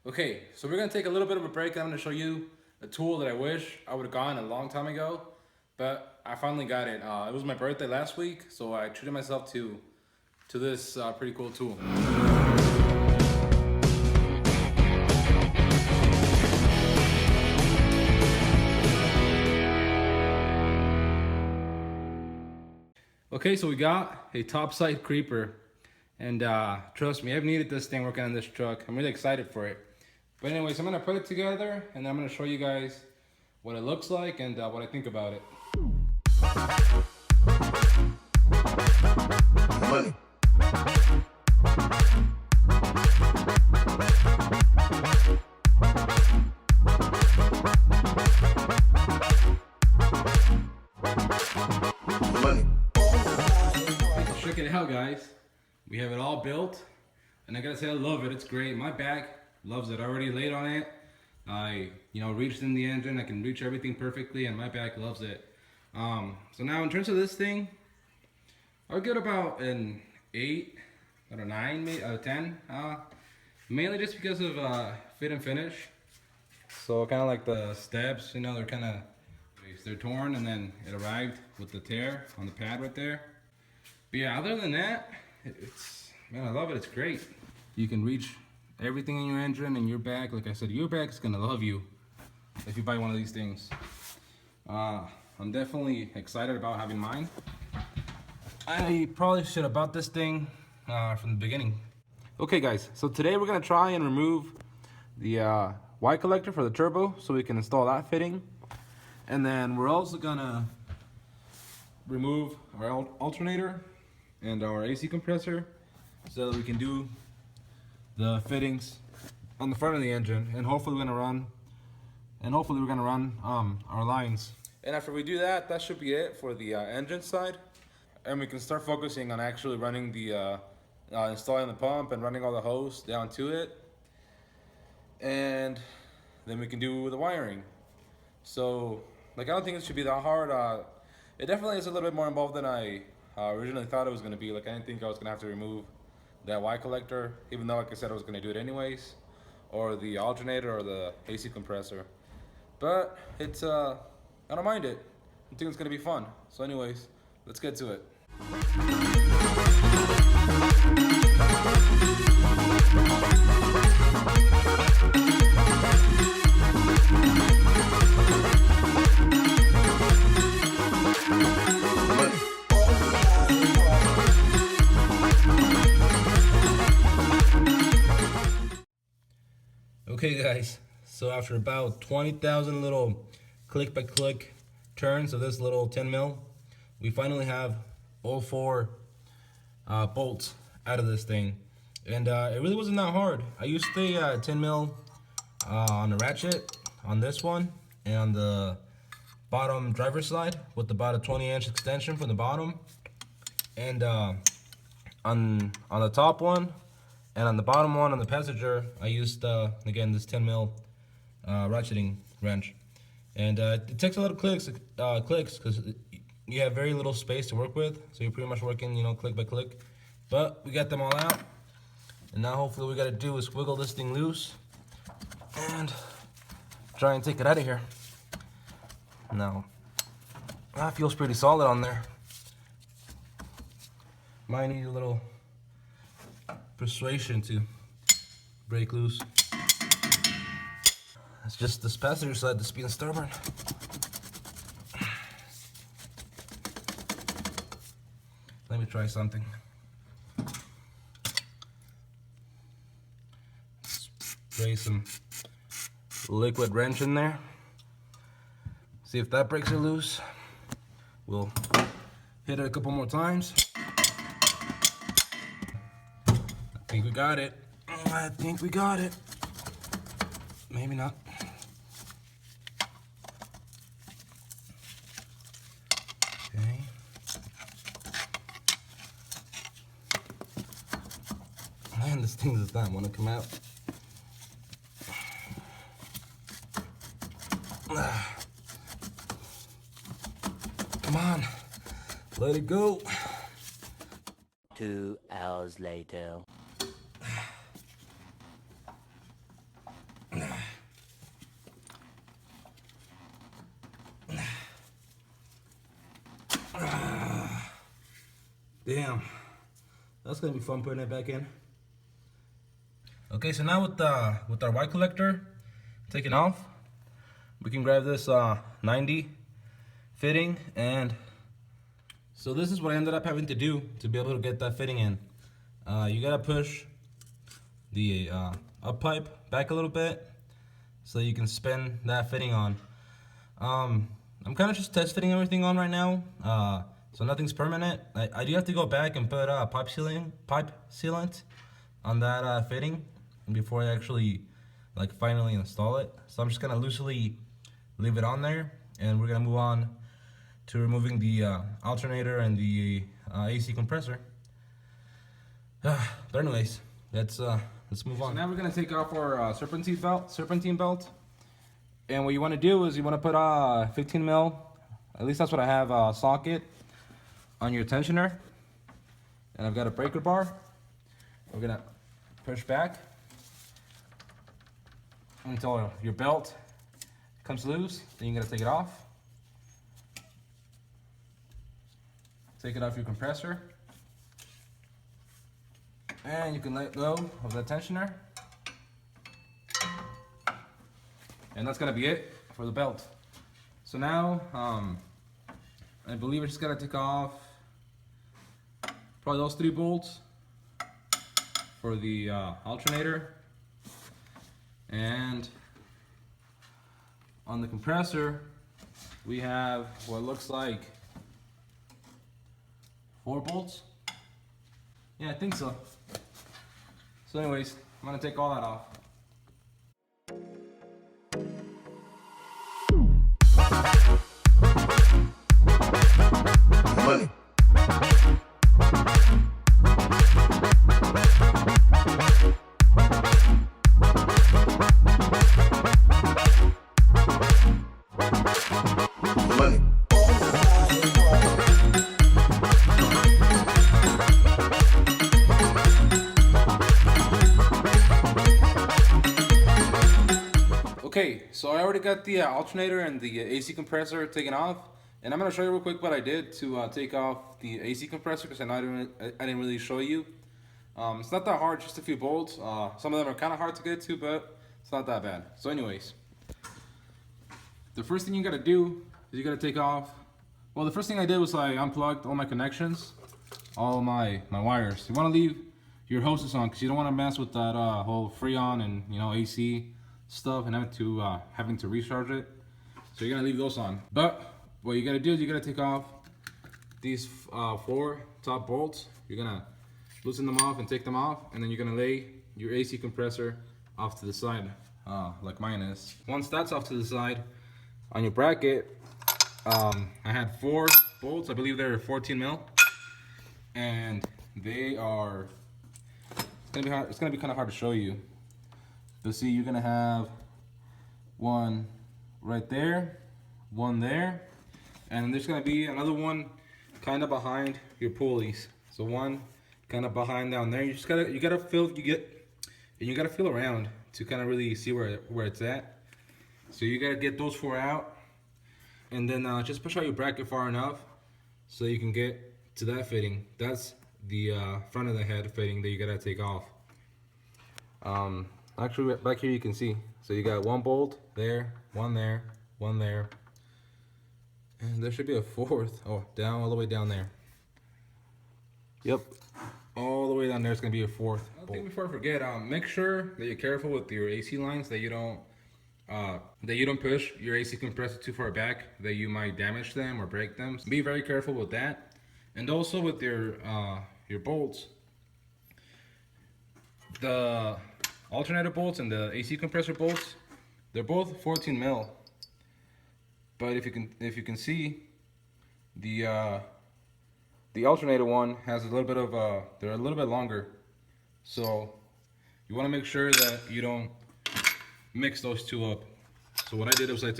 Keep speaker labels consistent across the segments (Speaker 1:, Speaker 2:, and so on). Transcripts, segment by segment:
Speaker 1: Okay, so we're gonna take a little bit of a break. I'm gonna show you a tool that I wish I would have gotten a long time ago, but I finally got it. It was my birthday last week, so I treated myself to this pretty cool tool. Okay, so we got a topside creeper, and trust me, I've needed this thing working on this truck. I'm really excited for it. But anyways, I'm gonna put it together, and I'm gonna show you guys what it looks like and what I think about it. Money. Check it out, guys. We have it all built, and I gotta say I love it. It's great. My back loves it. I already laid on it. I reached in the engine. I can reach everything perfectly, and my back loves it. So now in terms of this thing, I'll get about an 8 or a 9 maybe, out of 10. Mainly just because of fit and finish. So kind of like the steps, they're torn, and then it arrived with the tear on the pad right there. But yeah, other than that, man, I love it. It's great. You can reach everything in your engine and your back. Like I said, your back is gonna love you if you buy one of these things. I'm definitely excited about having mine. I probably should have bought this thing from the beginning. Okay guys, so today we're gonna try and remove the Y collector for the turbo so we can install that fitting. And then we're also gonna remove our alternator and our AC compressor so that we can do the fittings on the front of the engine, and hopefully we're gonna run our lines. And after we do that, that should be it for the engine side, and we can start focusing on actually running the installing the pump and running all the hose down to it, and then we can do the wiring. So I don't think it should be that hard. It definitely is a little bit more involved than I originally thought it was going to be. I didn't think I was going to have to remove that Y collector, even though, like I said, I was going to do it anyways, or the alternator or the AC compressor. But it's I don't mind it. I think it's going to be fun. So anyways, let's get to it. Okay guys, so after about 20,000 little click by click turns of this little 10 mil, we finally have all 4 bolts out of this thing. And it really wasn't that hard. I used the 10 mil on the ratchet on this one, and on the bottom driver's side with about a 20-inch extension from the bottom. And on the top one, and on the bottom one, on the passenger, I used, again, this 10 mil ratcheting wrench. And it takes a lot of clicks because you have very little space to work with. So you're pretty much working, click by click. But we got them all out. And now hopefully what we got to do is wiggle this thing loose and try and take it out of here. Now, that feels pretty solid on there. Might need a little persuasion to break loose. It's just this passenger side that's being stubborn. Let me try something. Spray some liquid wrench in there. See if that breaks it loose. We'll hit it a couple more times. I think we got it. I think we got it. Maybe not. Okay. Man, this thing does not want to come out. Come on. Let it go.
Speaker 2: 2 hours later.
Speaker 1: Damn, that's gonna be fun putting it back in. Okay, so now with our white collector taken off, we can grab this 90 fitting, and so this is what I ended up having to do to be able to get that fitting in. You gotta push the up pipe back a little bit so you can spin that fitting on. I'm kind of just test fitting everything on right now, so nothing's permanent. I do have to go back and put pipe sealant on that fitting before I actually like finally install it. So I'm just gonna loosely leave it on there, and we're gonna move on to removing the alternator and the AC compressor. But anyways, let's move on. So now we're gonna take off our serpentine belt, and what you want to do is you want to put 15 mil, at least that's what I have, socket on your tensioner, and I've got a breaker bar. We're gonna push back until your belt comes loose. Then you're gonna take it off. Take it off your compressor, and you can let go of the tensioner, and that's gonna be it for the belt. So now I believe we're just gonna take off probably those 3 bolts for the alternator, and on the compressor we have what looks like 4 bolts. Yeah, I think so. So anyways, I'm gonna take all that off.
Speaker 2: Money. Money.
Speaker 1: Okay, so I already got the alternator and the AC compressor taken off, and I'm gonna show you real quick what I did to take off the AC compressor, because I didn't really show you. It's not that hard, just a few bolts. Some of them are kind of hard to get to, but it's not that bad. So anyways, the first thing you gotta do is you gotta take off. Well, the first thing I did was I unplugged all my connections, all my wires. You want to leave your hoses on because you don't want to mess with that whole Freon and AC stuff and having to recharge it. So you're gonna leave those on. But what you gotta do is you gotta take off these 4 top bolts. You're gonna loosen them off and take them off, and then you're gonna lay your AC compressor off to the side, like mine is. Once that's off to the side, on your bracket, I had 4 bolts. I believe they're 14 mil, and they are. It's gonna be hard. It's gonna be kind of hard to show you. But see, you're gonna have 1 right there, 1 there, and there's gonna be another one kind of behind your pulleys. So 1 kind of behind down there. You gotta feel around to kind of really see where it's at. So you gotta get those 4 out, and then just push out your bracket far enough so you can get to that fitting. That's the front of the head fitting that you gotta take off. Actually, back here you can see. So you got 1 bolt there, 1 there, 1 there, and there should be a 4th. Oh, down all the way down there. Yep, all the way down there is gonna be a 4th. One thing before I forget, make sure that you're careful with your AC lines, that you don't push your AC compressor too far back, that you might damage them or break them. So be very careful with that, and also with your bolts. The alternator bolts and the AC compressor bolts, they're both 14 mil. But if you can see, the alternator one has a little bit of they're a little bit longer. So you want to make sure that you don't mix those 2 up. So what I did was I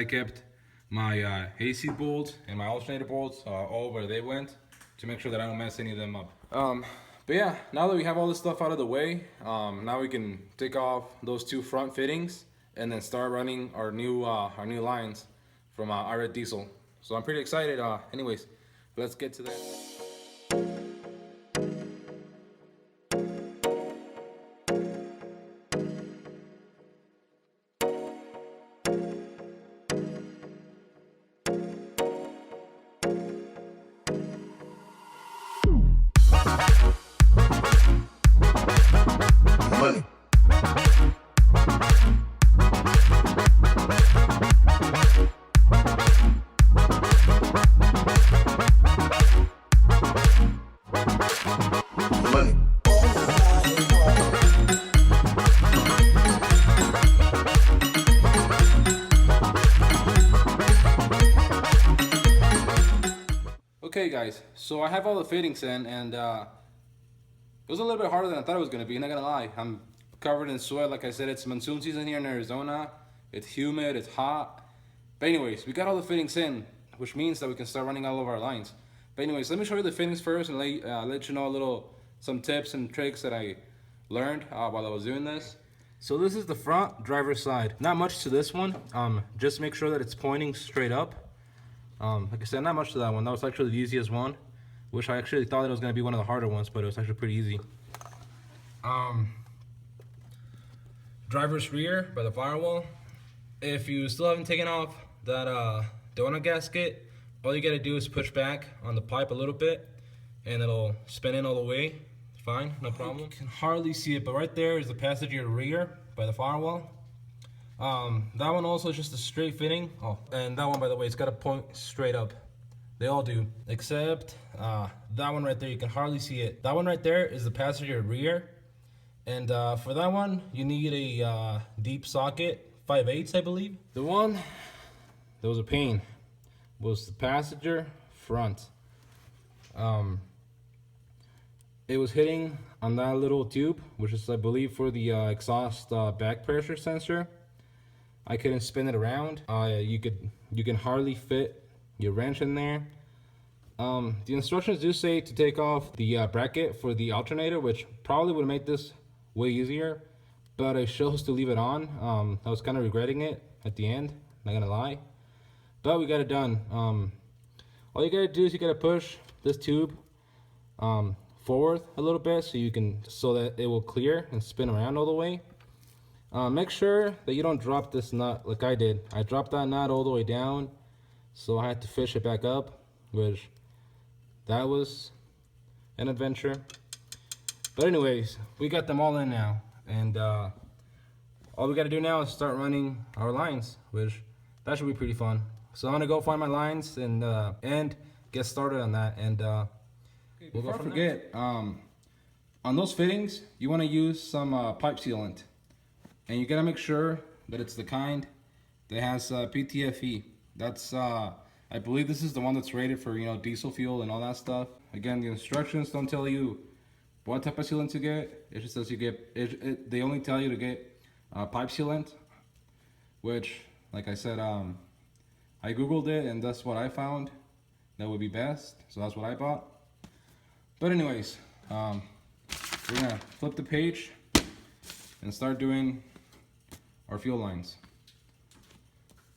Speaker 1: kept my AC bolts and my alternator bolts all where they went, to make sure that I don't mess any of them up. But yeah, now that we have all this stuff out of the way, now we can take off those 2 front fittings and then start running our new lines from IRATE diesel. So I'm pretty excited. Anyways, Let's get to that.
Speaker 2: Money. Money.
Speaker 1: Okay guys, so I have all the fittings in, and it was a little bit harder than I thought it was going to be, not gonna lie. I'm covered in sweat. Like I said, it's monsoon season here in Arizona. It's humid, it's hot. But anyways, we got all the fittings in, which means that we can start running all of our lines. But anyways, let me show you the fittings first and let you know some tips and tricks that I learned while I was doing this. So this is the front driver's side. Not much to this one. Just make sure that it's pointing straight up. Like I said, not much to that one. That was actually the easiest one, which I actually thought it was going to be one of the harder ones, but it was actually pretty easy. Driver's rear by the firewall. If you still haven't taken off that donut gasket, all you gotta do is push back on the pipe a little bit and it'll spin in all the way. Fine, no problem. You can hardly see it, but right there is the passenger rear by the firewall. That one also is just a straight fitting. Oh, and that one, by the way, it's got a point straight up. They all do, except that one right there, you can hardly see it. That one right there is the passenger rear. And for that one, you need a deep socket, 5/8, I believe. The one that was a pain was the passenger front. It was hitting on that little tube, which is, I believe, for the exhaust back pressure sensor. I couldn't spin it around. You can hardly fit your wrench in there. The instructions do say to take off the bracket for the alternator, which probably would make this way easier, but I chose to leave it on. I was kind of regretting it at the end, not gonna lie, but we got it done. All you gotta do is you gotta push this tube forward a little bit so that it will clear and spin around all the way. Make sure that you don't drop this nut like I did. I dropped that nut all the way down, so I had to fish it back up, which that was an adventure. But anyways, we got them all in now, and all we got to do now is start running our lines, which that should be pretty fun. So I'm gonna go find my lines and get started on that, and we'll go from there. On those fittings, you want to use some pipe sealant, and you gotta make sure that it's the kind that has PTFE. That's I believe this is the one that's rated for, diesel fuel and all that stuff. Again, the instructions don't tell you what type of sealant to get. It just says you get they only tell you to get pipe sealant, which, like I said, I googled it and that's what I found that would be best, so that's what I bought. But anyways, we're gonna flip the page and start doing our fuel lines.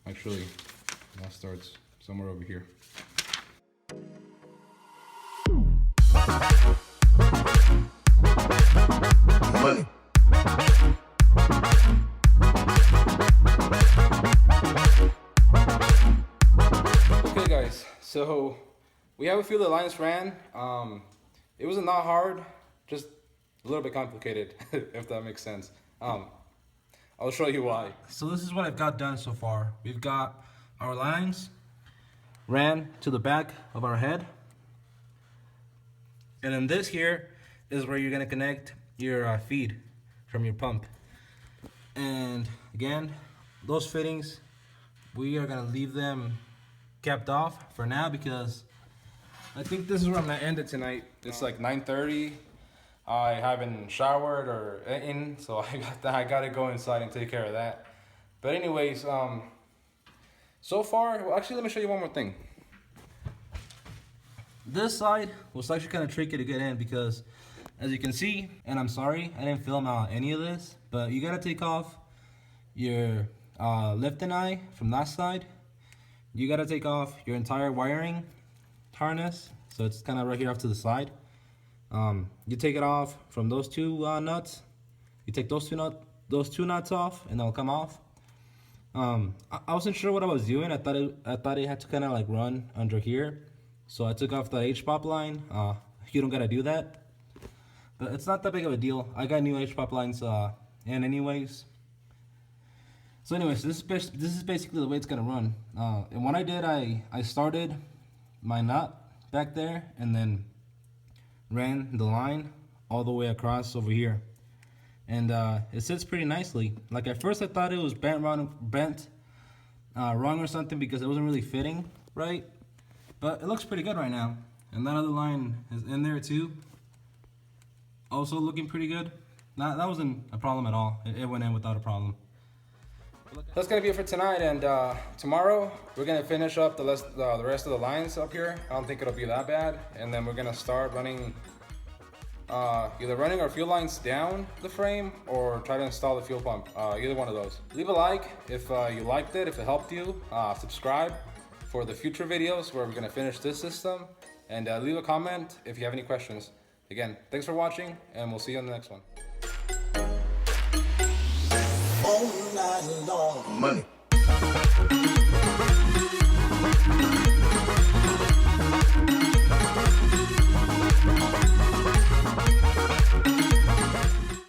Speaker 1: Actually, that starts somewhere over here.
Speaker 2: Money.
Speaker 1: Okay guys, so we have a few of the lines ran. It wasn't that hard, just a little bit complicated, if that makes sense. I'll show you why. So this is what I've got done so far. We've got our lines ran to the back of our head. And then this here is where you're gonna connect your feed from your pump. And again, those fittings, we are gonna leave them kept off for now because I think this is where I'm gonna end it tonight. It's like 9:30. I haven't showered or eaten, so I gotta go inside and take care of that. But anyways, so far, well, actually, let me show you one more thing. This side was actually kind of tricky to get in because, as you can see, and I'm sorry, I didn't film any of this, but you gotta take off your lifting eye from that side. You gotta take off your entire wiring harness, so it's kind of right here off to the side. You take it off from those two nuts. You take those two nuts off, and they'll come off. I wasn't sure what I was doing. I thought it had to kind of like run under here, so I took off the H-pop line. You don't gotta do that, but it's not that big of a deal. I got new H-pop lines in anyways. So anyways, this is basically the way it's gonna run. And what I did, I started my nut back there and then ran the line all the way across over here, and it sits pretty nicely. Like at first I thought it was bent wrong or something because it wasn't really fitting right, but it looks pretty good right now. And that other line is in there too, also looking pretty good. That wasn't a problem at all. It went in without a problem. That's gonna be it for tonight, and tomorrow we're gonna finish up the rest of the lines up here. I don't think it'll be that bad, and then we're gonna start running either running our fuel lines down the frame or try to install the fuel pump. Either one of those. Leave a like if you liked it, if it helped you. Subscribe for the future videos where we're gonna finish this system, and leave a comment if you have any questions. Again, thanks for watching, and we'll see you on the next one.
Speaker 2: All night long. Money.